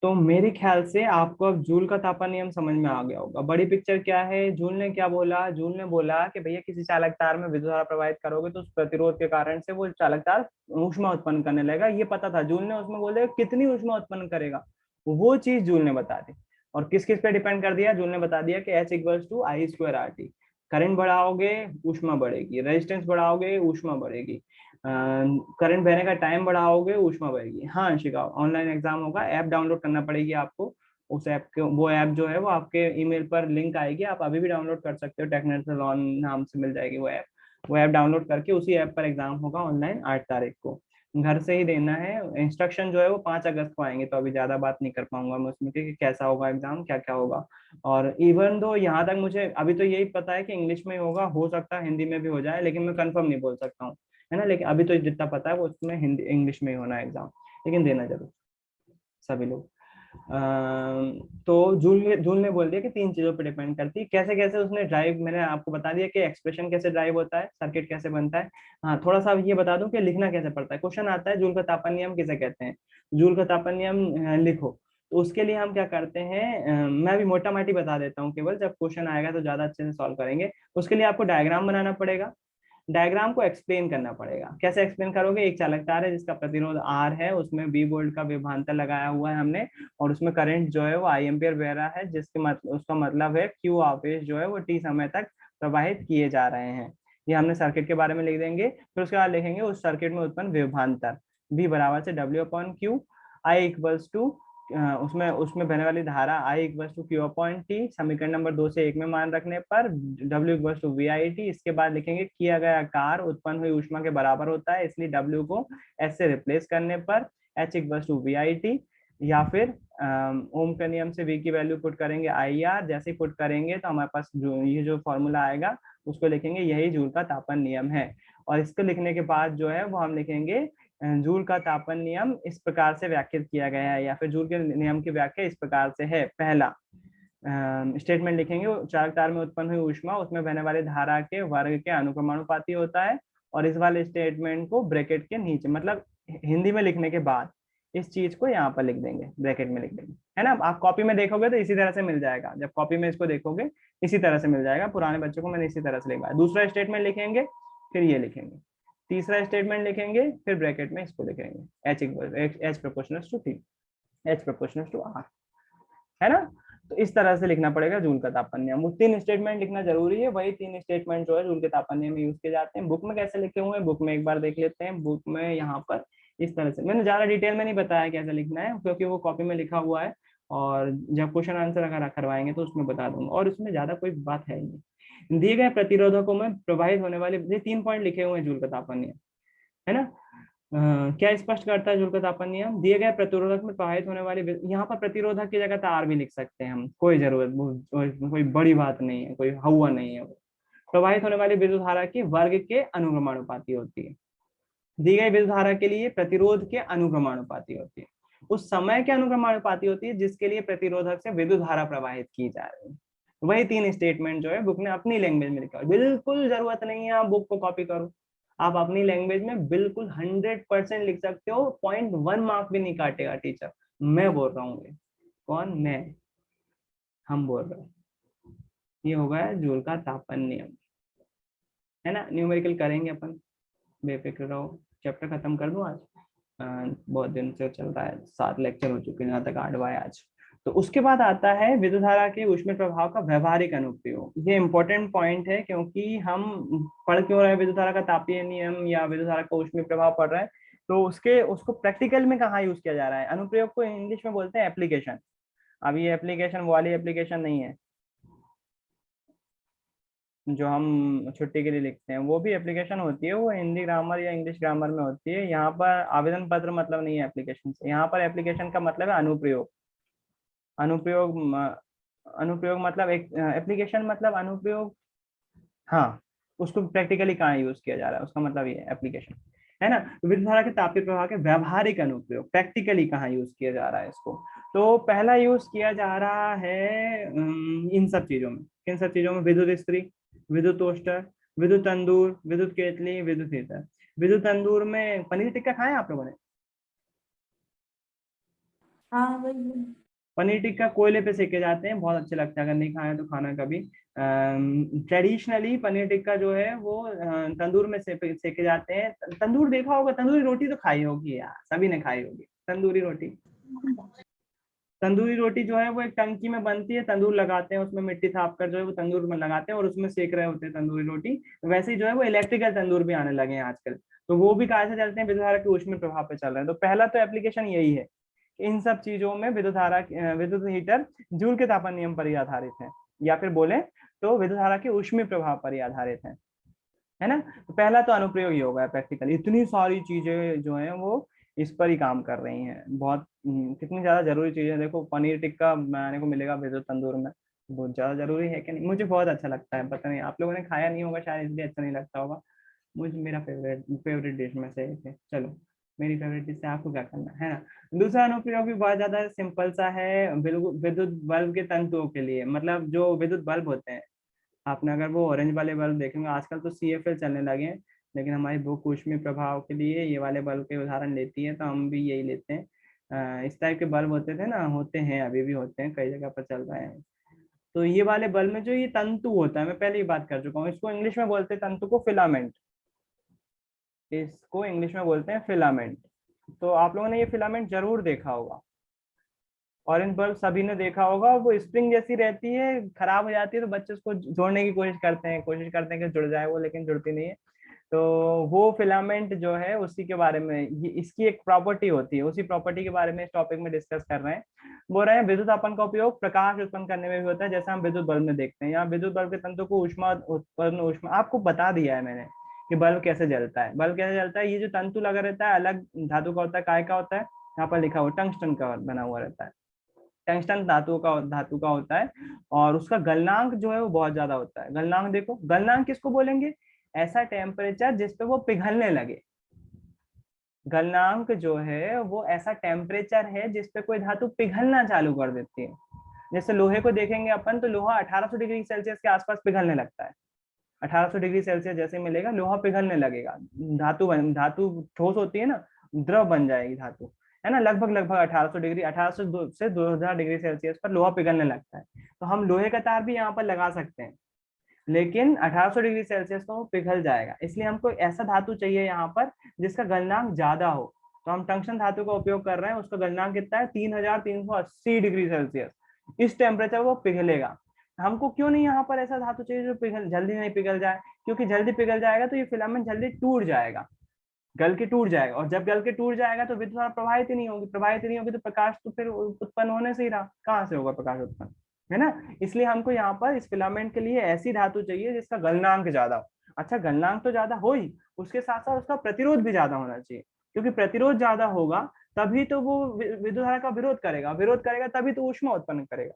तो मेरे ख्याल से आपको अब जूल का तापन नियम समझ में आ गया होगा। बड़ी पिक्चर क्या है, जूल ने क्या बोला, जूल ने बोला कि भैया किसी चालक तार में विद्युत धारा प्रवाहित करोगे तो उस प्रतिरोध के कारण से वो चालक तार ऊष्मा उत्पन्न करने लगेगा। ये पता था जूल ने, उसमें बोल दिया कितनी ऊष्मा उत्पन्न करेगा, वो चीज जूल ने बता दी। और किस किस पे डिपेंड कर दिया, जूल ने बता दिया कि H equals to I square R T. Current बढ़ाओगे ऊष्मा बढ़ेगी, रेजिस्टेंस बढ़ाओगे ऊष्मा बढ़ेगी, करंट बहने का टाइम बढ़ाओगे ऊष्मा बढ़ेगी। हाँ अंशिका, ऑनलाइन एग्जाम होगा, ऐप डाउनलोड करना पड़ेगी आपको। उस ऐप के, वो ऐप जो है वो आपके ईमेल पर लिंक आएगी, आप अभी भी डाउनलोड कर सकते हो, टेक्निकल ऑन नाम से मिल जाएगी वो ऐप। वो ऐप डाउनलोड करके उसी ऐप पर एग्जाम होगा ऑनलाइन 8 तारीख को। घर से ही देना है। इंस्ट्रक्शन जो है वो 5 अगस्त को आएंगे, तो अभी ज्यादा बात नहीं कर पाऊंगा मैं उसमें कि कैसा होगा एग्जाम, क्या क्या होगा। और इवन दो यहाँ तक मुझे अभी तो यही पता है कि इंग्लिश में ही होगा, हो सकता है हिंदी में भी हो जाए, लेकिन मैं कंफर्म नहीं बोल सकता हूँ, है ना। लेकिन अभी तो जितना पता है वो उसमें हिंदी इंग्लिश में ही होना है एग्जाम, लेकिन देना जरूर सभी लोग। तो जूल ने बोल दिया कि 3 चीजों पर डिपेंड करती है। कैसे कैसे उसने ड्राइव, मैंने आपको बता दिया कि एक्सप्रेशन कैसे ड्राइव होता है, सर्किट कैसे बनता है। हाँ थोड़ा सा ये बता दूं कि लिखना कैसे पड़ता है। क्वेश्चन आता है जूल का तापन नियम किसे कहते हैं, जूल का तापन नियम लिखो। तो उसके लिए हम क्या करते हैं, मैं भी मोटा माटी बता देता हूँ, केवल जब क्वेश्चन आएगा तो ज्यादा अच्छे से सॉल्व करेंगे। उसके लिए आपको डायग्राम बनाना पड़ेगा, डायग्राम को एक्सप्लेन करना पड़ेगा। कैसे एक्सप्लेन करोगे, एक चालक तार है जिसका प्रतिरोध आर है, उसमें 20 वोल्ट का विभवांतर लगाया हुआ है हमने, और उसमें करंट जो है वो आई एम्पियर बह रहा है, जिसके उसका मतलब है क्यू आवेश जो है वो टी समय तक प्रवाहित किए जा रहे हैं। ये हमने सर्किट के बारे में लिख देंगे। फिर उसके बाद लिखेंगे उस सर्किट में उत्पन्न विभवांतर, V बराबर से W upon Q, I equals to उसमें उसमें बहने वाली धारा I equals to Q upon T, समीकरण नंबर 2 से 1 में मान रखने पर W equals to V I T. इसके बाद लिखेंगे किया गया कार्य उत्पन्न हुई ऊष्मा के बराबर होता है, इसलिए डब्ल्यू को एस से रिप्लेस करने पर H equals to V I T. या फिर ओम के नियम से वी की वैल्यू पुट करेंगे आई आर, जैसे पुट करेंगे तो हमारे पास ये जो फॉर्मूला आएगा उसको लिखेंगे, यही जूल का तापन नियम है। और इसको लिखने के बाद जो है वो हम लिखेंगे जूल का तापन नियम इस प्रकार से व्याख्यात किया गया है, या फिर जूल के नियम की व्याख्या इस प्रकार से है। पहला स्टेटमेंट लिखेंगे, चालक तार में उत्पन्न हुई ऊष्मा उसमें बहने वाली धारा के वर्ग के अनुक्रमानुपाती होता है। और इस वाले स्टेटमेंट को ब्रैकेट के नीचे, मतलब हिंदी में लिखने के बाद इस चीज को यहाँ पर लिख देंगे, ब्रैकेट में लिख देंगे, है ना। आप कॉपी में देखोगे तो इसी तरह से मिल जाएगा, जब कॉपी में इसको देखोगे इसी तरह से मिल जाएगा। पुराने बच्चों को मैंने इसी तरह से लिखा है। दूसरा स्टेटमेंट लिखेंगे, फिर ये लिखेंगे, तीसरा स्टेटमेंट लिखेंगे, फिर ब्रैकेट में इसको लिखेंगे, H equal H proportional to T, H proportional to R, है ना। तो इस तरह से लिखना पड़ेगा जूल का तापन नियम। वो 3 स्टेटमेंट लिखना जरूरी है, वही 3 स्टेटमेंट जो है जूल के तापन नियम में यूज किए जाते हैं। बुक में कैसे लिखे हुए हैं, बुक में एक बार देख लेते हैं। बुक में यहाँ पर इस तरह से, मैंने ज्यादा डिटेल में नहीं बताया कैसे लिखना है, क्योंकि वो कॉपी में लिखा हुआ है, और जब क्वेश्चन आंसर अगर करवाएंगे तो उसमें बता दूंगा, और उसमें ज्यादा कोई बात है ही नहीं। दिए गए प्रतिरोधकों में प्रवाहित होने वाले, ये 3 पॉइंट लिखे हुए हैं जूल का तापन नियम, है ना। क्या स्पष्ट करता है जूल का तापन नियम, दिए गए प्रतिरोधक में प्रवाहित होने वाली, यहाँ पर प्रतिरोधक की जगह तार भी लिख सकते हैं हम, कोई जरूरत, कोई बड़ी बात नहीं है, कोई हवा नहीं है। प्रवाहित होने वाली विद्युत धारा की वर्ग के अनुक्रमानुपाती होती है, दी गई विद्युत धारा के लिए प्रतिरोध के अनुक्रमानुपाती होती है, उस समय के अनुक्रमानुपाती होती है जिसके लिए प्रतिरोधक से विद्युत धारा प्रवाहित की जा रही है। वही 3 स्टेटमेंट जो है बुक ने अपनी लैंग्वेज में लिखा है। बिल्कुल जरूरत नहीं है आप बुक को कॉपी करो, आप अपनी लैंग्वेज में बिल्कुल 100% लिख सकते हो, 0.1 मार्क भी नहीं काटेगा टीचर। मैं बोल रहा हूँ, कौन, मैं, हम बोल रहे हैं। ये हो गया जूल का तापन नियम, है ना। न्यूमेरिकल करेंगे अपन, बेफिक्र रहो। चैप्टर खत्म कर दूं आज, बहुत दिन से चल रहा है, 7 लेक्चर हो चुके हैं, यहाँ तक 8वां है आज। तो उसके बाद आता है विद्युत धारा के ऊष्मीय प्रभाव का व्यवहारिक अनुप्रयोग। ये इंपॉर्टेंट पॉइंट है, क्योंकि हम पढ़ क्यों रहे हैं, विद्युत धारा का तापीय नियम या विद्युत धारा का ऊष्मीय प्रभाव पढ़ रहे हैं, तो उसको प्रैक्टिकल में कहाँ यूज किया जा रहा है। अनुप्रयोग को इंग्लिश में बोलते हैं एप्लीकेशन। अब ये एप्लीकेशन वाली एप्लीकेशन नहीं है जो हम छुट्टी के लिए लिखते हैं, वो भी एप्लीकेशन होती है, वो हिंदी ग्रामर या इंग्लिश ग्रामर में होती है। यहाँ पर आवेदन पत्र मतलब नहीं है एप्लीकेशन से, यहाँ पर एप्लीकेशन का मतलब है अनुप्रयोग। अनुप्रयोग अनुप्रयोग मतलब एक एप्लीकेशन मतलब अनुप्रयोग, हाँ। उसको प्रैक्टिकली कहाँ यूज किया जा रहा है, उसका मतलब ये एप्लीकेशन, है ना। तो विद्युत धारा के तापीय प्रवाह के व्यवहारिक अनुप्रयोग, प्रैक्टिकली कहाँ यूज किया जा रहा है इसको। तो पहला यूज किया जा रहा है इन सब चीजों में। किन सब चीजों में, विद्युत इस्त्री, विद्युत टोस्टर, विद्युत तंदूर, विद्युत केतली, विद्युत हीटर। विद्युत तंदूर में पनीर टिक्का खाया आप लोगों ने, हाँ वही। पनीर टिक्का कोयले पे सेके जाते हैं, बहुत अच्छे लगता है, अगर नहीं खाया तो खाना कभी। ट्रेडिशनली पनीर टिक्का जो है वो तंदूर में सेके जाते हैं। तंदूर देखा होगा, तंदूरी रोटी तो खाई होगी यार, सभी ने खाई होगी तंदूरी रोटी। तंदूरी रोटी जो है वो एक टंकी में बनती है, तंदूर लगाते हैं उसमें मिट्टी थाप कर जो है वो तंदूर में लगाते हैं और उसमें सेक रहे होते हैं तंदूरी रोटी। वैसे ही जो है वो इलेक्ट्रिकल तंदूर भी आने लगे हैं आजकल। तो वो भी कहाँ से चलते हैं, विद्युत धारा के ऊष्मीय प्रभाव पे चल रहे हैं। तो पहला तो एप्लीकेशन यही है कि इन सब चीजों में विद्युत हीटर जूल के तापन नियम पर ही आधारित है, या फिर बोले तो विद्युत धारा के ऊष्मीय प्रभाव पर ही आधारित है ना। तो पहला तो अनुप्रयोग ही होगा प्रैक्टिकल, इतनी सारी चीजें जो है वो इस पर ही काम कर रही हैं। बहुत कितनी ज्यादा जरूरी चीजें, देखो पनीर टिक्का बनाने को मिलेगा विद्युत तंदूर में, बहुत ज्यादा जरूरी है कि नहीं। मुझे बहुत अच्छा लगता है, पता नहीं आप लोगों ने खाया नहीं होगा शायद इसलिए अच्छा नहीं लगता होगा। मुझे मेरा फेवरेट डिश में से एक है। चलो, मेरी फेवरेट डिश से आपको क्या करना है ना। दूसरा अनुप्रयोग भी बहुत ज्यादा सिंपल सा है, विद्युत बल्ब के तंतुओं के लिए, मतलब जो विद्युत बल्ब होते हैं। आपने अगर वो ऑरेंज वाले बल्ब देखेंगे, आजकल तो CFL चलने लगे हैं, लेकिन हमारी बुक ऊष्मीय प्रभाव के लिए ये वाले बल्ब के उदाहरण लेती है, तो हम भी यही लेते हैं। इस टाइप के बल्ब होते थे ना, होते हैं अभी भी होते हैं, कई जगह पर चल रहे हैं। तो ये वाले बल्ब में जो ये तंतु होता है, मैं पहले ही बात कर चुका हूँ, इसको इंग्लिश में बोलते हैं तंतु को फिलामेंट। इसको इंग्लिश में बोलते हैं फिलामेंट। तो आप लोगों ने ये फिलामेंट जरूर देखा होगा, ऑरेंज बल्ब सभी ने देखा होगा। वो स्प्रिंग जैसी रहती है, खराब हो जाती है तो बच्चे उसको जोड़ने की कोशिश करते हैं कि जुड़ जाए वो, लेकिन जुड़ती नहीं है। तो वो फिलामेंट जो है उसी के बारे में, ये इसकी एक प्रॉपर्टी होती है, उसी प्रॉपर्टी के बारे में इस टॉपिक में डिस्कस कर रहे हैं। बोल रहे हैं विद्युत आपन का उपयोग प्रकाश उत्पन्न करने में भी होता है, जैसा हम विद्युत बल्ब में देखते हैं। यहाँ विद्युत बल्ब के तंतु को ऊष्मा उत्पन्न, ऊष्मा आपको बता दिया है मैंने कि बल्ब कैसे जलता है। बल्ब कैसे जलता है, ये जो तंतु लगा रहता है अलग धातु का होता है, काय का होता है, यहाँ पर लिखा हुआ टंगस्टन का बना हुआ रहता है। टंगस्टन धातु का होता है, और उसका गलनांक जो है वो बहुत ज्यादा होता है। गलनांक देखो, गलनांक किसको बोलेंगे, ऐसा टेम्परेचर जिसपे वो पिघलने लगे। गलनांक जो है वो ऐसा टेम्परेचर है जिसपे कोई धातु पिघलना चालू कर देती है। जैसे लोहे को देखेंगे अपन, तो लोहा 1800 डिग्री सेल्सियस के आसपास पिघलने लगता है। 1800 डिग्री सेल्सियस जैसे मिलेगा, लोहा पिघलने लगेगा। धातु ठोस होती है ना, द्रव बन जाएगी धातु, है ना। लगभग लगभग 1800 डिग्री, 1800 से 2000 डिग्री सेल्सियस पर लोहा पिघलने लगता है। तो हम लोहे का तार भी यहाँ पर लगा सकते हैं, लेकिन 1800 डिग्री सेल्सियस तो वो पिघल जाएगा। इसलिए हमको ऐसा धातु चाहिए यहाँ पर जिसका गलनांक ज्यादा हो। तो हम टंक्शन धातु का उपयोग कर रहे हैं, उसका गलनांक कितना है, 3380 डिग्री सेल्सियस। इस टेम्परेचर वो पिघलेगा। हमको क्यों नहीं यहाँ पर ऐसा धातु चाहिए जो पिघल जल्दी नहीं पिघल जाए, क्योंकि जल्दी पिघल जाएगा तो ये फिलामेंट जल्दी टूट जाएगा, गल के टूट जाएगा। और जब गल के टूट जाएगा तो विद्युत धारा प्रवाहित ही नहीं होगी, प्रवाहित ही नहीं होगी तो प्रकाश तो फिर उत्पन्न होने से ही रहा, कहाँ से होगा प्रकाश उत्पन्न, है ना। इसलिए हमको यहाँ पर इस फिलामेंट के लिए ऐसी धातु चाहिए जिसका गलनांक ज्यादा हो। अच्छा, गलनांक तो ज्यादा हो ही, उसके साथ साथ उसका प्रतिरोध भी ज्यादा होना चाहिए, क्योंकि प्रतिरोध ज्यादा होगा तभी तो वो विद्युत धारा का विरोध करेगा, विरोध करेगा तभी तो ऊष्मा उत्पन्न करेगा।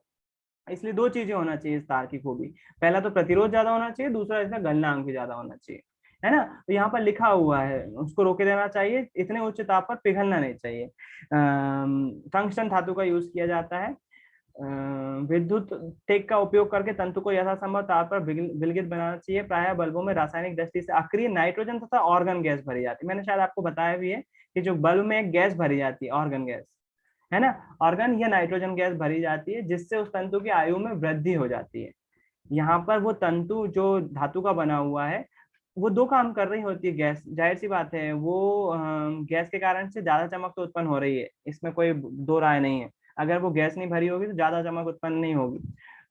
इसलिए दो चीजें होना चाहिए इस तार की खूबी, पहला तो प्रतिरोध ज्यादा होना चाहिए, दूसरा इसका गलनांक भी ज्यादा होना चाहिए, है ना। तो यहाँ पर लिखा हुआ है उसको रोके देना चाहिए, इतने उच्च ताप पर पिघलना नहीं चाहिए। टंगस्टन धातु का यूज किया जाता है। विद्युत टेक का उपयोग करके तंतु को यथासंभव ताप पर विलगित बनाना चाहिए। प्रायः बल्बों में रासायनिक दृष्टि से अक्रिय नाइट्रोजन तथा ऑर्गन गैस भरी जाती है। मैंने शायद आपको बताया भी है कि जो बल्ब में एक गैस भरी जाती है, ऑर्गन गैस, है ना। ऑर्गन या नाइट्रोजन गैस भरी जाती है, जिससे उस तंतु की आयु में वृद्धि हो जाती है। यहाँ पर वो तंतु जो धातु का बना हुआ है, वो दो काम कर रही होती है गैस, जाहिर सी बात है। वो गैस के कारण से ज्यादा चमक तो उत्पन्न हो रही है, इसमें कोई दो राय नहीं है। अगर वो गैस नहीं भरी होगी तो ज्यादा चमक उत्पन्न नहीं होगी।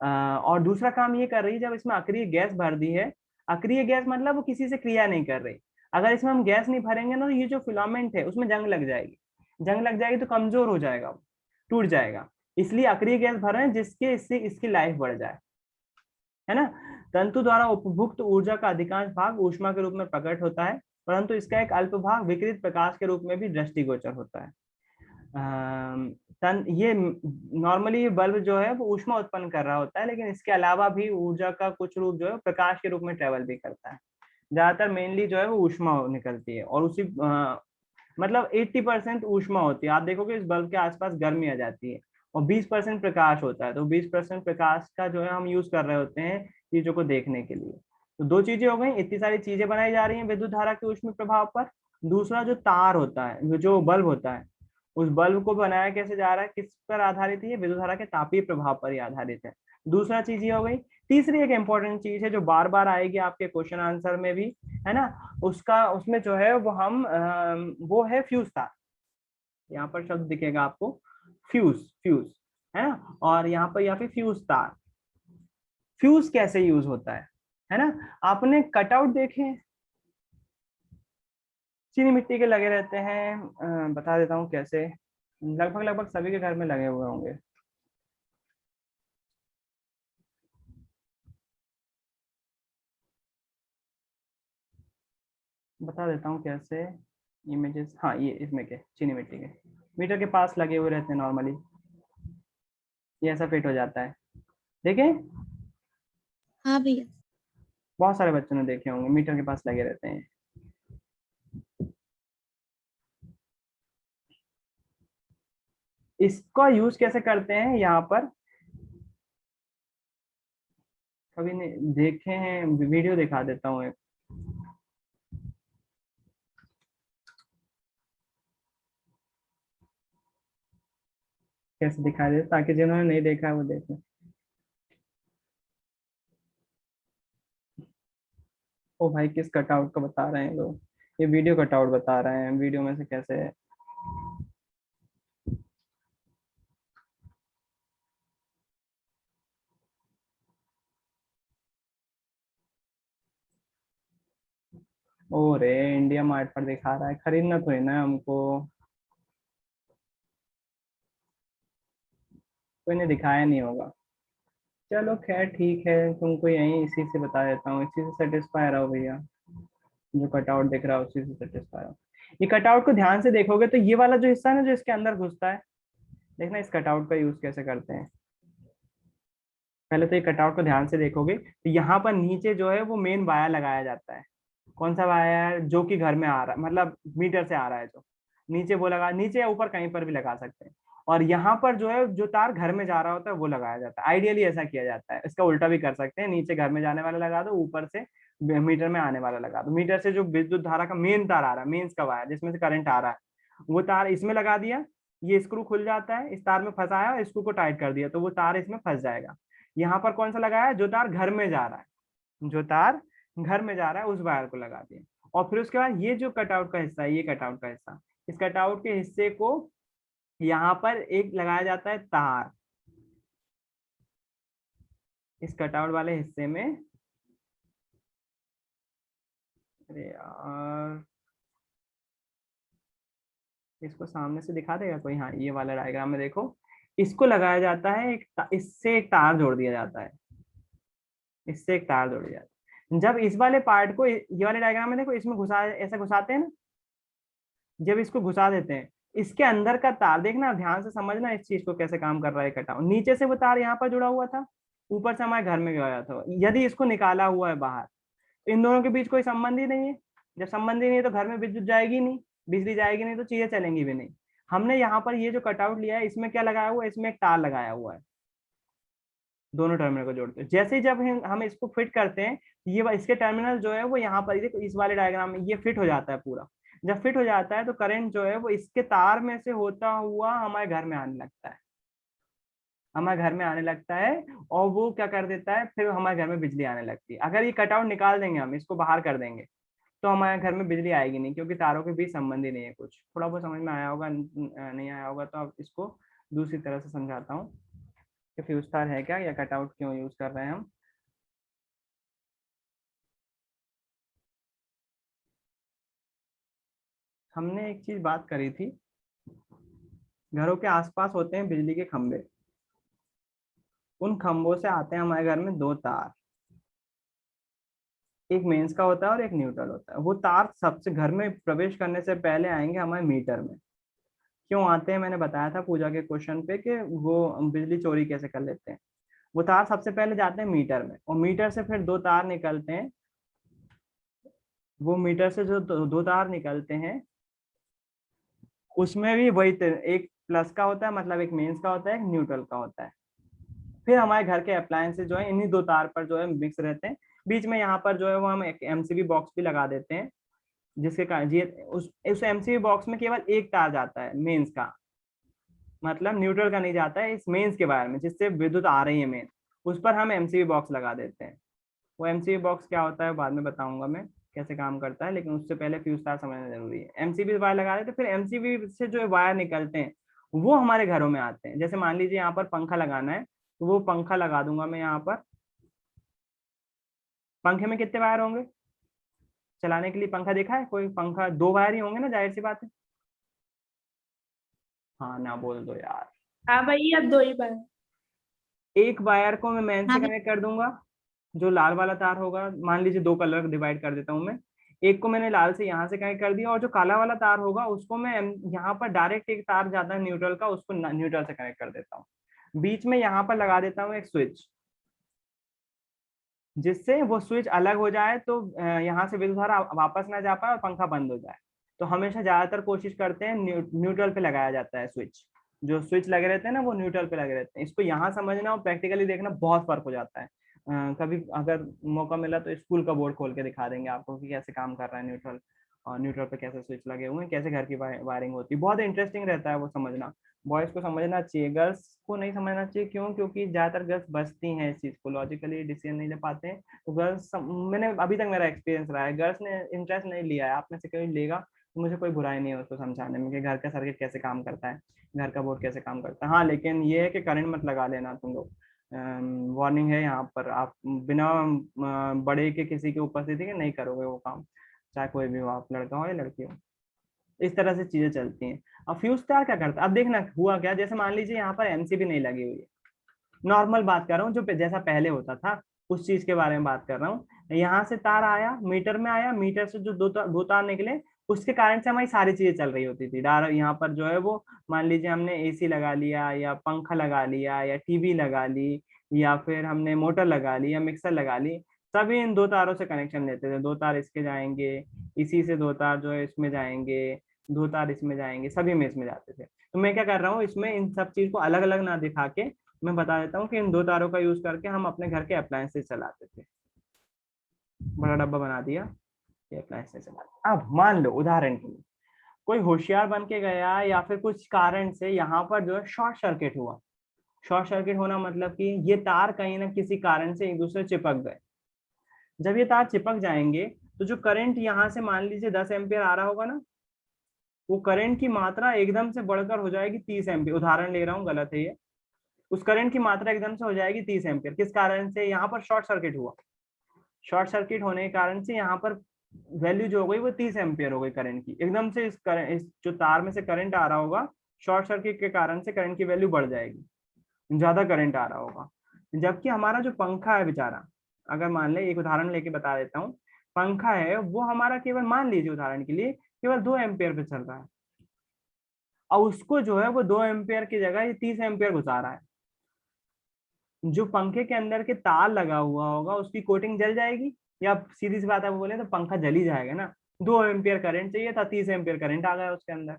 और दूसरा काम ये कर रही है, जब इसमें अक्रिय गैस भर दी है, अक्रिय गैस मतलब वो किसी से क्रिया नहीं कर रही। अगर इसमें हम गैस नहीं भरेंगे ना, तो ये जो फिलामेंट है उसमें जंग लग जाएगी, जंग लग जाएगी तो कमजोर हो जाएगा, टूट जाएगा। इसलिए अक्रिय गैस भर रहे हैं जिसके इससे इसकी लाइफ बढ़ जाए, है ना। तंतु द्वारा उपभुक्त ऊर्जा का अधिकांश भाग ऊष्मा के रूप में प्रकट होता है, परंतु इसका एक अल्प भाग विकिरित प्रकाश के रूप में भी दृष्टिगोचर होता है। ये नॉर्मली बल्ब जो है वो ऊष्मा उत्पन्न कर रहा होता है, लेकिन इसके अलावा भी ऊर्जा का कुछ रूप जो है प्रकाश के रूप में ट्रेवल भी करता है। ज्यादातर मेनली जो है वो ऊष्मा निकलती है, और उसी मतलब 80% ऊष्मा होती है। आप देखोगे इस बल्ब के आसपास गर्मी आ जाती है, और 20% प्रकाश होता है। तो 20% प्रकाश का जो है हम यूज कर रहे होते हैं चीजों को देखने के लिए। तो दो चीजें हो गई, इतनी सारी चीजें बनाई जा रही हैं विद्युत धारा के ऊष्मीय प्रभाव पर। दूसरा जो तार होता है, जो बल्ब होता है, उस बल्ब को बनाया कैसे जा रहा है, किस पर आधारित है, ये विद्युत धारा के तापीय प्रभाव पर ही आधारित है। दूसरा चीज ये हो गई। तीसरी एक इंपॉर्टेंट चीज है जो बार बार आएगी आपके क्वेश्चन आंसर में भी, है ना, उसका उसमें जो है वो हम वो है फ्यूज तार। यहाँ पर शब्द दिखेगा आपको फ्यूज, फ्यूज, है ना, और यहाँ पर या फिर फ्यूज तार। फ्यूज कैसे यूज होता है ना, आपने कटआउट देखे हैं, चीनी मिट्टी के लगे रहते हैं, बता देता हूँ कैसे, लगभग लगभग सभी के घर में लगे हुए होंगे। बता देता हूँ कैसे, इमेजेस, हाँ ये इसमें के चीनी मिट्टी के मीटर के पास लगे हुए रहते हैं नॉर्मली, ये ऐसा फिट हो जाता है, देखें, हाँ भैया। बहुत सारे बच्चों ने देखे होंगे, मीटर के पास लगे रहते हैं। इसका यूज कैसे करते हैं यहाँ पर, कभी नहीं देखे हैं, वीडियो दिखा देता हूँ एक। कैसे दिखा दे ताकि जिन्होंने नहीं देखा है वो देखें। ओ भाई किस कटआउट का बता रहे हैं लोग, ये वीडियो कटआउट बता रहे हैं, वीडियो में से कैसे है। ओ रे, इंडिया मार्ट पर दिखा रहा है, खरीदना तो है ना हमको, कोई ने दिखाया नहीं होगा। चलो खैर ठीक है, तुमको यही इसी से बता देता हूँ, इसी से सेटिस्फाई रहो भैया, जो कटआउट दिख रहा है उसी से सेटिस्फाई रहो। ये कटआउट को ध्यान से देखोगे तो ये वाला जो हिस्सा है ना जो इसके अंदर घुसता है, देखना इस कटआउट का यूज कैसे करते हैं। पहले तो ये कटआउट को ध्यान से देखोगे तो यहाँ पर नीचे जो है वो मेन वायर लगाया जाता है। कौन सा वायर, जो कि घर में आ रहा है, मतलब मीटर से आ रहा है जो नीचे, वो लगा, नीचे या ऊपर कहीं पर भी लगा सकते हैं। और यहाँ पर जो है जो तार घर में जा रहा होता है वो लगाया जाता है, आइडियली ऐसा किया जाता है। इसका उल्टा भी कर सकते हैं, नीचे घर में जाने वाला लगा दो, ऊपर से मीटर में आने वाला लगा दो। मीटर से जो विद्युत धारा का मेन तार आ रहा है, मेंस का वायर जिसमें से करंट आ रहा है, वो तार इसमें लगा दिया, ये स्क्रू खुल जाता है, इस तार में फंसाया, स्क्रू को टाइट कर दिया तो वो तार इसमें फंस जाएगा। यहाँ पर कौन सा लगाया है, जो तार घर में जा रहा है, जो तार घर में जा रहा है उस वायर को लगा दिया। और फिर उसके बाद ये जो कटआउट का हिस्सा है, ये कटआउट का हिस्सा, इस कटआउट के हिस्से को यहाँ पर एक लगाया जाता है तार, इस कटआउट वाले हिस्से में। अरे यार, इसको सामने से दिखा देगा कोई, हाँ ये वाला डायग्राम में देखो, इसको लगाया जाता है इससे एक तार जोड़ दिया जाता है, इससे एक तार जोड़ दिया जाता है। जब इस वाले पार्ट को, ये वाले डायग्राम में देखो, इसमें घुसा, ऐसा घुसाते हैं ना, जब इसको घुसा देते हैं, इसके अंदर का तार देखना, ध्यान से समझना इस चीज को कैसे काम कर रहा है कटाव। नीचे से वो तार यहाँ पर जुड़ा हुआ था, ऊपर से हमारे घर में गया था, यदि इसको निकाला हुआ है बाहर तो इन दोनों के बीच कोई संबंध ही नहीं है। जब संबंध ही नहीं है तो घर में विद्युत जाएगी नहीं, बिजली जाएगी नहीं, तो चीजें चलेंगी भी नहीं। हमने यहाँ पर ये जो कटआउट लिया है इसमें क्या लगाया हुआ है, इसमें एक तार लगाया हुआ है, दोनों टर्मिनल को जोड़ते हैं। जैसे ही जब हम इसको फिट करते हैं, ये इसके टर्मिनल जो है वो यहाँ पर देखो, इस वाले डायग्राम में ये फिट हो जाता है पूरा। जब फिट हो जाता है तो करंट जो है वो इसके तार में से होता हुआ हमारे घर में आने लगता है, हमारे घर में आने लगता है, और वो क्या कर देता है, फिर हमारे घर में बिजली आने लगती है। अगर ये कटआउट निकाल देंगे, हम इसको बाहर कर देंगे, तो हमारे घर में बिजली आएगी नहीं, क्योंकि तारों के बीच संबंध ही नहीं है कुछ। थोड़ा बहुत समझ में आया होगा, नहीं आया होगा तो अब इसको दूसरी तरह से समझाता हूँ कि फ्यूज तार है क्या, या कटआउट क्यों यूज कर रहे हैं हम। हमने एक चीज बात करी थी, घरों के आसपास होते हैं बिजली के खंभे, उन खंभों से आते हैं हमारे घर में दो तार, एक मेंस का होता है और एक न्यूट्रल होता है। वो तार सबसे घर में प्रवेश करने से पहले आएंगे हमारे मीटर में। क्यों आते हैं, मैंने बताया था पूजा के क्वेश्चन पे कि वो बिजली चोरी कैसे कर लेते हैं। वो तार सबसे पहले जाते हैं मीटर में, और मीटर से फिर दो तार निकलते हैं। वो मीटर से जो दो तार निकलते हैं, उसमें भी वही एक प्लस का होता है, मतलब एक मेंस का होता है, एक न्यूट्रल का होता है। फिर हमारे घर के अप्लायंसेस जो है इन्हीं दो तार पर जो है मिक्स रहते हैं। बीच में यहाँ पर जो है वो हम एक एमसीबी बॉक्स भी लगा देते हैं, जिसके कारण ये उस एमसीबी बॉक्स में केवल एक तार जाता है मेंस का, मतलब न्यूट्रल का नहीं जाता है, इस मेंस के वायर में जिससे विद्युत आ रही है मेन, उस पर हम एमसीबी बॉक्स लगा देते हैं। वो एमसीबी बॉक्स क्या होता है बाद में बताऊंगा मैं कैसे काम करता है, लेकिन उससे पहले फ्यूज तार समझना जरूरी है। एमसीबी वायर लगा देते, फिर एमसीबी से जो वायर निकलते हैं वो हमारे घरों में आते हैं। जैसे मान लीजिए यहाँ पर पंखा लगाना है, तो वो पंखा लगा दूंगा मैं यहाँ पर। पंखे में कितने वायर होंगे चलाने के लिए? पंखा देखा है कोई? पंखा दो वायर ही होंगे ना, जाहिर सी बात है। हाँ ना बोल दो यार। हाँ भैया, 2 ही बार। एक वायर को मैं मेन हाँ से भैया। कनेक्ट कर दूंगा, जो लाल वाला तार होगा, मान लीजिए दो कलर डिवाइड कर देता हूँ मैं। एक को मैंने लाल से यहाँ से कनेक्ट कर दिया, और जो काला वाला तार होगा उसको मैं यहाँ पर डायरेक्ट एक तार जाता है न्यूट्रल का, उसको न्यूट्रल से कनेक्ट कर देता हूँ। बीच में यहाँ पर लगा देता हूँ एक स्विच, जिससे वो स्विच अलग हो जाए तो यहाँ से विद्युत धारा वापस ना जा पाए और पंखा बंद हो जाए। तो हमेशा ज्यादातर कोशिश करते हैं न्यूट्रल पे लगाया जाता है स्विच। जो स्विच लगे रहते हैं ना वो न्यूट्रल पे लगे रहते हैं। इसको यहाँ समझना और प्रैक्टिकली देखना बहुत फर्क हो जाता है। कभी अगर मौका मिला तो स्कूल का बोर्ड खोल के दिखा देंगे आपको कि कैसे काम कर रहा है न्यूट्रल, और न्यूट्रल पे कैसे स्विच लगे हुए हैं, कैसे घर की वायरिंग होती है। बहुत इंटरेस्टिंग रहता है वो समझना। बॉयज को समझना चाहिए, गर्ल्स को नहीं समझना चाहिए। क्यों? क्योंकि ज्यादातर गर्ल्स बचती हैं इस चीज को, लॉजिकली डिसीजन नहीं ले पाते हैं। तो गर्ल्स, मैंने अभी तक मेरा एक्सपीरियंस रहा है, गर्ल्स ने इंटरेस्ट नहीं लिया है। आप में से कोई लेगा तो मुझे कोई बुराई नहीं है उसको समझाने में कि घर का सर्किट कैसे काम करता है, घर का बोर्ड कैसे काम करता है। हाँ लेकिन ये है कि करंट मत लगा लेना तुम लोग, वार्निंग है यहाँ पर। आप बिना बड़े के किसी की उपस्थिति के नहीं करोगे वो काम, चाहे कोई भी हो, आप लड़का हो या लड़की हो। इस तरह से चीजें चलती हैं। अब फ्यूज तार क्या करता है, अब देखना हुआ क्या। जैसे मान लीजिए यहाँ पर एमसीबी नहीं लगी हुई है, नॉर्मल बात कर रहा हूँ, जो जैसा पहले होता था उस चीज के बारे में बात कर रहा हूँ। यहाँ से तार आया, मीटर में आया, मीटर से जो दो तार निकले, उसके कारण से हमारी सारी चीजें चल रही होती थी। यहाँ पर जो है वो, मान लीजिए हमने एसी लगा लिया या पंखा लगा लिया या टीवी लगा ली, या फिर हमने मोटर लगा ली या मिक्सर लगा ली, सभी इन दो तारों से कनेक्शन लेते थे। दो तार इसके जाएंगे, इसी से दो तार जो है इसमें जाएंगे, दो तार इसमें जाएंगे, सभी में इसमें जाते थे। तो मैं क्या कर रहा हूँ, इसमें इन सब चीज को अलग अलग ना दिखा के मैं बता देता हूँ कि इन दो तारों का यूज करके हम अपने घर के अप्लायंसेस चलाते थे। बड़ा डब्बा बना दिया, ये अप्लायंसेस चलाते। अब मान लो उदाहरण के लिए कोई होशियार बन के गया, या फिर कुछ कारण से यहाँ पर जो है शॉर्ट सर्किट हुआ। शॉर्ट सर्किट होना मतलब कि ये तार कहीं ना किसी कारण से एक दूसरे चिपक गए। जब ये तार चिपक जाएंगे तो जो करंट यहाँ से मान लीजिए 10 एम्पियर आ रहा होगा ना, वो करंट की मात्रा एकदम से बढ़कर हो जाएगी 30 एम्पियर। उदाहरण ले रहा हूँ, गलत है ये। उस करंट की मात्रा एकदम से हो जाएगी 30 एम्पियर। किस कारण से? यहाँ पर शॉर्ट सर्किट हुआ। शॉर्ट सर्किट होने के कारण से यहाँ पर वैल्यू जो हो गई वो 30 एम्पियर हो गई करंट की। एकदम से इस जो तार में से करंट आ रहा होगा, शॉर्ट सर्किट के कारण से करंट की वैल्यू बढ़ जाएगी, ज्यादा करंट आ रहा होगा। जबकि हमारा जो पंखा है बेचारा, अगर मान ले, एक उदाहरण लेके बता देता हूँ, पंखा है वो हमारा केवल, मान लीजिए उदाहरण के लिए, केवल 2 एम्पियर पे चल रहा है, और उसको जो है वो 2 एम्पियर की जगह ये 30 एम्पियर घुसा रहा है। जो पंखे के अंदर के तार लगा हुआ होगा उसकी कोटिंग जल जाएगी, या सीधी सी बात है बोले तो पंखा जल ही जाएगा ना। 2 एम्पियर करंट चाहिए था, 30 एम्पियर करंट आ गया उसके अंदर,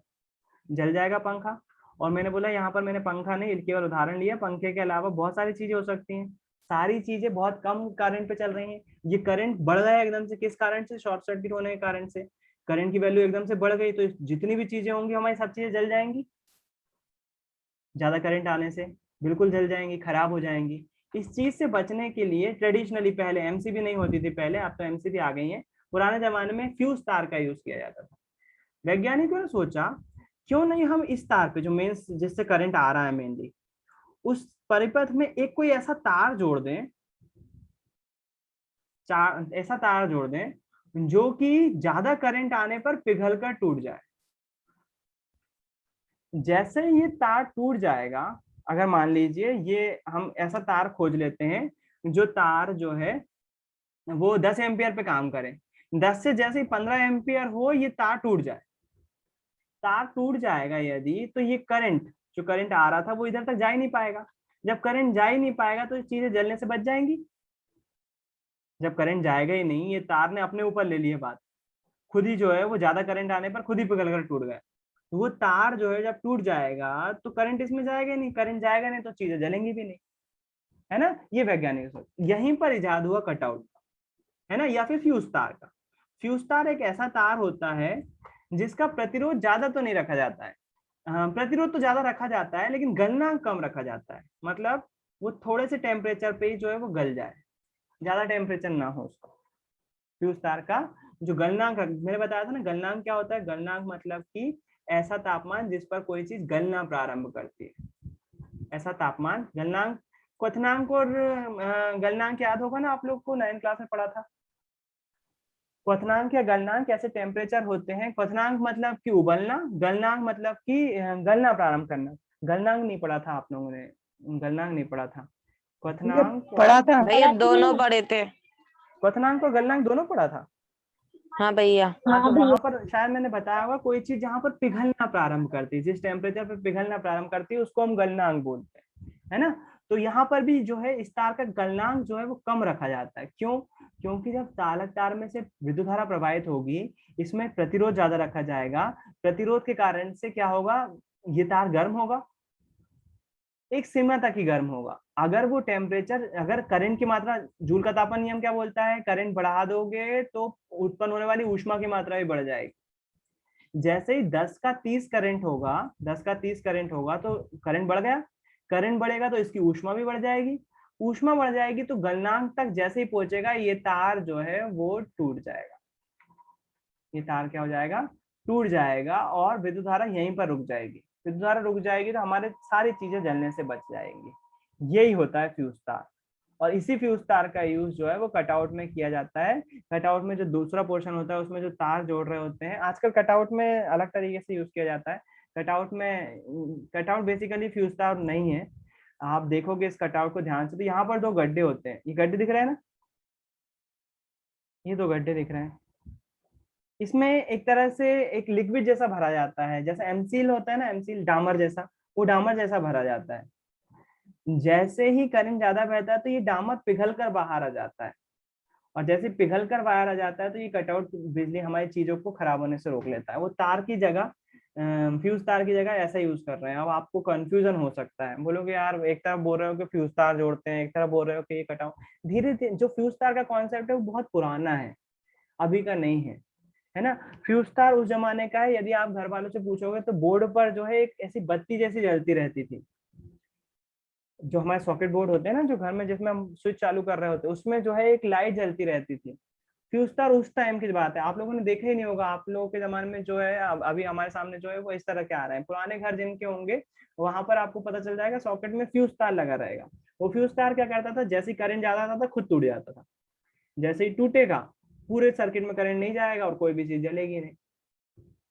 जल जाएगा पंखा। और मैंने बोला यहाँ पर मैंने पंखा नहीं, केवल उदाहरण लिया, पंखे के अलावा बहुत सारी चीजें हो सकती हैं। सारी चीजें बहुत कम करंट पे चल रही हैं, ये करंट बढ़ गया एकदम से। किस कारण से? शॉर्ट सर्किट होने के कारण से करंट की वैल्यू एकदम से बढ़ गई, तो जितनी भी चीजें होंगी हमारी सब चीजें जल जाएंगी। ज्यादा करंट आने से बिल्कुल जल जाएंगी, खराब हो जाएंगी। इस चीज से बचने के लिए ट्रेडिशनली, पहले एमसीबी नहीं होती थी पहले, अब तो एमसीबी आ गई है, पुराने जमाने में फ्यूज तार का यूज किया जाता था। वैज्ञानिकों ने सोचा क्यों नहीं हम इस तार पे जो मेन जिससे करंट आ रहा है मेनली, उस परिपथ में एक कोई ऐसा तार जोड़ दें, ऐसा तार जोड़ दें जो कि ज्यादा करंट आने पर पिघल कर टूट जाए। जैसे ये तार टूट जाएगा, अगर मान लीजिए ये हम ऐसा तार खोज लेते हैं जो तार जो है वो 10 एम्पियर पे काम करे, 10 से जैसे ही 15 एम्पियर हो ये तार टूट जाए। तार टूट जाएगा यदि, तो ये करंट, जो करंट आ रहा था वो इधर तक जा ही नहीं पाएगा। जब करंट जा ही नहीं पाएगा तो चीजें जलने से बच जाएंगी। जब करंट जाएगा ही नहीं, ये तार ने अपने ऊपर ले लिया बात, खुद ही जो है वो ज्यादा करंट आने पर खुद ही पिघल कर टूट गया। तो वो तार जो है जब टूट जाएगा तो करंट इसमें जाएगा नहीं, करंट जाएगा नहीं तो चीजें जलेंगी भी नहीं, है ना। ये वैज्ञानिक सोच, यहीं पर इजाद हुआ कटआउट, है ना, या फिर फ्यूज तार का। फ्यूज तार एक ऐसा तार होता है जिसका प्रतिरोध ज्यादा तो नहीं रखा जाता है, प्रतिरोध तो ज्यादा रखा जाता है लेकिन गलनांक कम रखा जाता है, मतलब वो थोड़े से टेम्परेचर पे ही जो है वो गल जाए, ज्यादा टेम्परेचर ना हो उसका। फ्यूज तार का जो गलनांक मैंने बताया था ना, गलनांक क्या होता है, गलनांक मतलब कि ऐसा तापमान जिस पर कोई चीज गलना प्रारंभ करती है, ऐसा तापमान। गलनांक, क्वथनांक और गलनांक याद होगा ना आप लोग को, 9th क्लास में पढ़ा था। क्वथनांक या गलनांक ऐसे टेम्परेचर होते हैं, क्वथनांक मतलब कि उबलना, गलनांक मतलब कि गलना प्रारंभ करना। गलनांक नहीं पढ़ा था आप लोगों ने, गलनांक नहीं पढ़ा था, क्वथनांक पढ़ा और था भैया दोनों पढ़े थे। क्वथनांक और गलनांक दोनों पढ़ा था। हाँ भैया। हाँ, तो वहां पर शायद मैंने बताया होगा, कोई चीज जहां पर पिघलना प्रारंभ करती है, जिस टेम्परेचर पर पिघलना प्रारंभ करती है उसको हम गलनांक बोलते हैं, है ना। तो यहाँ पर भी जो है इस तार का गलनांक जो है वो कम रखा जाता है। क्यों? क्योंकि जब चालक तार में से विद्युत धारा प्रवाहित होगी, इसमें प्रतिरोध ज्यादा रखा जाएगा। प्रतिरोध के कारण से क्या होगा, ये तार गर्म होगा, एक सीमा तक ही गर्म होगा। अगर वो टेम्परेचर, अगर करंट की मात्रा, जूल का तापन नियम क्या बोलता है, करंट बढ़ा दोगे तो उत्पन्न होने वाली ऊष्मा की मात्रा भी बढ़ जाएगी। जैसे ही 10 का 30 करंट होगा, 10 का 30 करंट होगा तो करंट बढ़ गया, करंट बढ़ेगा तो इसकी ऊष्मा भी बढ़ जाएगी, ऊष्मा बढ़ जाएगी तो गलनांक तक जैसे ही पहुंचेगा ये तार जो है वो टूट जाएगा, ये तार क्या हो जाएगा, टूट जाएगा, और विद्युत धारा यहीं पर रुक जाएगी। विद्युत धारा रुक जाएगी तो हमारे सारी चीजें जलने से बच जाएंगी। यही होता है फ्यूज तार। और इसी फ्यूज तार का यूज जो है वो कटआउट में किया जाता है। कटआउट में जो दूसरा पोर्शन होता है उसमें जो तार जोड़ रहे होते हैं, आजकल कटआउट में अलग तरीके से यूज किया जाता है। कटआउट में, कटआउट बेसिकली फ्यूज तार नहीं है। आप देखोगे इस कटआउट को ध्यान से तो यहाँ पर 2 गड्ढे होते हैं, ये गड्ढे दिख रहे हैं ना, ये 2 गड्ढे दिख रहे हैं। इसमें एक तरह से एक लिक्विड जैसा भरा जाता है, जैसा एमसील होता है ना, एमसील डामर जैसा, वो डामर जैसा भरा जाता है। जैसे ही करंट ज्यादा बहता है तो ये डामर पिघल कर बाहर आ जाता है, और जैसे पिघल कर बाहर आ जाता है तो ये कटआउट बिजली हमारी चीजों को खराब होने से रोक लेता है। वो तार की जगह, फ्यूज तार की जगह ऐसा यूज कर रहे हैं। अब आपको कंफ्यूजन हो सकता है, बोलोगे यार एक तरफ बोल रहे हो कि फ्यूज तार जोड़ते हैं, एक तरफ बोल रहे हो कि ये कटआउट। धीरे धीरे जो फ्यूज तार का कॉन्सेप्ट है वो बहुत पुराना है, अभी का नहीं है ना। फ्यूज तार उस जमाने का है, यदि आप घर वालों से पूछोगे तो बोर्ड पर जो है एक ऐसी बत्ती जैसी जलती रहती थी, जो हमारे सॉकेट बोर्ड होते हैं ना जो घर में, जिसमें हम स्विच चालू कर रहे होते हैं, उसमें जो है एक लाइट जलती रहती थी। फ्यूज तार उस टाइम की बात है, आप लोगों ने देखा ही नहीं होगा। आप लोगों के जमाने में जो है अभी हमारे सामने जो है वो इस तरह के आ रहे हैं। पुराने घर जिनके होंगे वहां पर आपको पता चल जाएगा सॉकेट में फ्यूज तार लगा रहेगा। वो फ्यूज तार क्या करता था, जैसे ही करंट ज्यादा आता था खुद टूट जाता था। जैसे ही टूटेगा पूरे सर्किट में करंट नहीं जाएगा और कोई भी चीज जलेगी नहीं।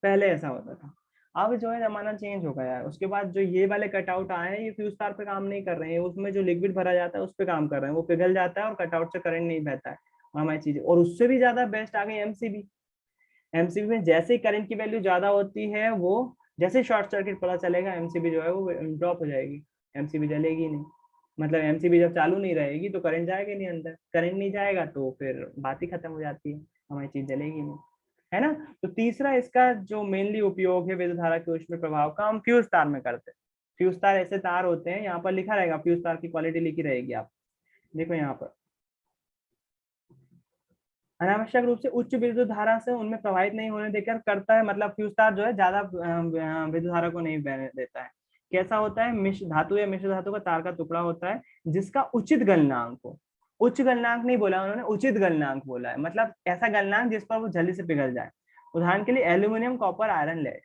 पहले ऐसा होता था। अब जो है जमाना चेंज हो गया है। उसके बाद जो ये वाले कटआउट आए हैं ये फ्यूज तार पे काम नहीं कर रहे हैं, उसमें जो लिक्विड भरा जाता है उस पे काम कर रहे हैं। वो पिघल जाता है और कटआउट से करंट नहीं बहता है, और हमारी चीजें। और उससे भी ज्यादा बेस्ट आ गई एमसीबी। एमसीबी में जैसे ही करंट की वैल्यू ज्यादा होती है, वो जैसे शॉर्ट सर्किट पता चलेगा एमसीबी जो है वो ड्रॉप हो जाएगी, एमसीबी जलेगी नहीं। मतलब एमसीबी जब चालू नहीं रहेगी तो करंट जाएगा नहीं अंदर, करंट नहीं जाएगा तो फिर बात ही खत्म हो जाती है, हमारी चीज जलेगी नहीं, है ना। तो तीसरा इसका जो मेनली उपयोग है विद्युत धारा के ऊष्मीय प्रभाव का, हम फ्यूज तार में करते हैं। फ्यूज तार ऐसे तार होते हैं, यहाँ पर लिखा रहेगा फ्यूज तार की क्वालिटी लिखी रहेगी, आप देखो यहाँ पर। अनावश्यक रूप से उच्च विद्युत धारा से उनमें प्रभावित नहीं होने देकर करता है, मतलब फ्यूज तार जो है ज्यादा विद्युत धारा को नहीं बहने देता है। कैसा होता है, मिश्र धातु या मिश्र धातु का तार का टुकड़ा होता है जिसका उचित गलनांक हो। उच्च गलनांक नहीं बोला उन्होंने, उचित गलनांक बोला है, मतलब ऐसा गलनांक जिस पर वो जल्दी से पिघल जाए। उदाहरण के लिए एल्यूमिनियम, कॉपर, आयरन, लेड।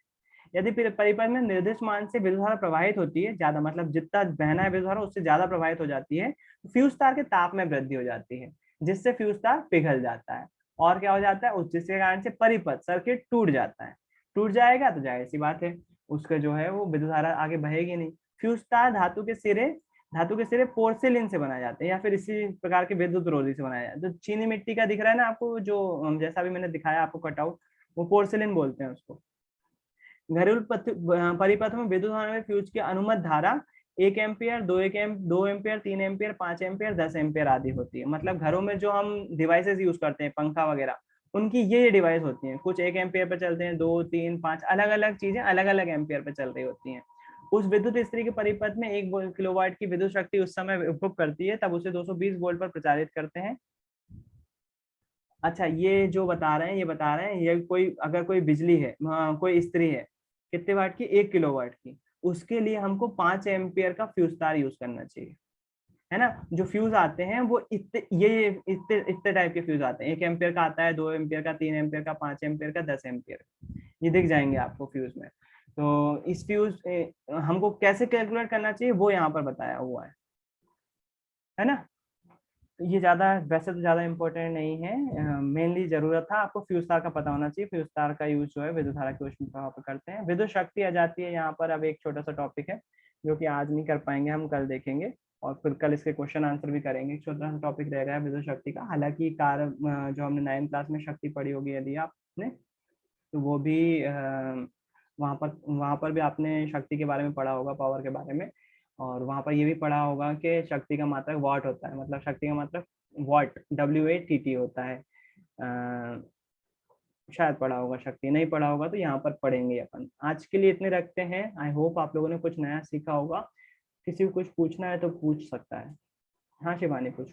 यदि परिपथ में निर्दिष्ट मान से विद्युत धारा प्रवाहित होती है ज्यादा, मतलब जितना बहना है विद्युत धारा उससे ज्यादा प्रवाहित हो जाती है, तो फ्यूज तार के ताप में वृद्धि हो जाती है, जिससे फ्यूज तार पिघल जाता है। और क्या हो जाता है, जिसके कारण से परिपथ सर्किट टूट जाता है। टूट जाएगा तो जाहिर सी बात है उसके जो है वो विद्युत धारा आगे बहेगी नहीं। फ्यूज तार धातु के सिरे पोर्सिलिन से बनाए जाते हैं या फिर इसी प्रकार के विद्युत रोधी से बनाया जाता है। जो चीनी मिट्टी का दिख रहा है ना आपको, जो जैसा भी मैंने दिखाया आपको कटआउट, वो पोर्सिलिन बोलते हैं उसको। घरेलू परिपथ में विद्युत धारा में फ्यूज की अनुमत धारा 1 ampere, 2 ampere, 3 ampere, 5 ampere, 10 ampere आदि होती है। मतलब घरों में जो हम डिवाइसेस यूज करते हैं, पंखा वगैरह, उनकी ये डिवाइस होती हैं। कुछ 1 एम्पियर पे चलते हैं, 2, 3, 5 अलग अलग चीजें अलग अलग एम्पियर पे चल रही होती हैं। उस विद्युत स्त्री के परिपथ में 1 किलोवाट की विद्युत शक्ति उस समय उपभोग करती है, तब उसे 220 वोल्ट पर प्रचारित करते हैं। अच्छा, ये जो बता रहे हैं ये बता रहे हैं ये कोई, अगर कोई बिजली है, कोई स्त्री है, कितने वाट की? 1 किलोवाट की। उसके लिए हमको 5 एम्पियर का फ्यूज तार यूज करना चाहिए, है ना। जो फ्यूज आते हैं वो इतने टाइप के फ्यूज आते हैं। 1 एम्पियर का आता है, 2 एम्पियर का, 3 एम्पियर का, 5 एम्पियर का, 10 एम्पियर, ये दिख जाएंगे आपको फ्यूज में। तो इस फ्यूज हमको कैसे कैलकुलेट करना चाहिए वो यहाँ पर बताया हुआ है ना। ये ज्यादा, वैसे तो ज्यादा इंपॉर्टेंट नहीं है, मेनली जरूरत था आपको फ्यूज तार का पता होना चाहिए। फ्यूज तार का यूज जो है विद्युत धारा के ऊष्मीय प्रभाव पर करते हैं। विद्युत शक्ति आ जाती है यहाँ पर। अब एक छोटा सा टॉपिक है जो कि आज नहीं कर पाएंगे, हम कल देखेंगे, और फिर कल इसके क्वेश्चन आंसर भी करेंगे। एक छोटा सा टॉपिक रहेगा विद्युत शक्ति का। हालांकि कार्य जो हमने 9th क्लास में शक्ति पढ़ी होगी यदि आपने, तो वो भी वहाँ पर भी आपने शक्ति के बारे में पढ़ा होगा, पावर के बारे में। और वहाँ पर ये भी पढ़ा होगा कि शक्ति का मात्रक वाट होता है, मतलब शक्ति का मात्रक वाट WATT होता है। शायद पढ़ा होगा, शक्ति नहीं पढ़ा होगा तो यहाँ पर पढ़ेंगे अपन। आज के लिए इतने रखते हैं। आई होप आप लोगों ने कुछ नया सीखा होगा। किसी को कुछ पूछना है तो पूछ सकता है। हाँ शिवानी, पूछ।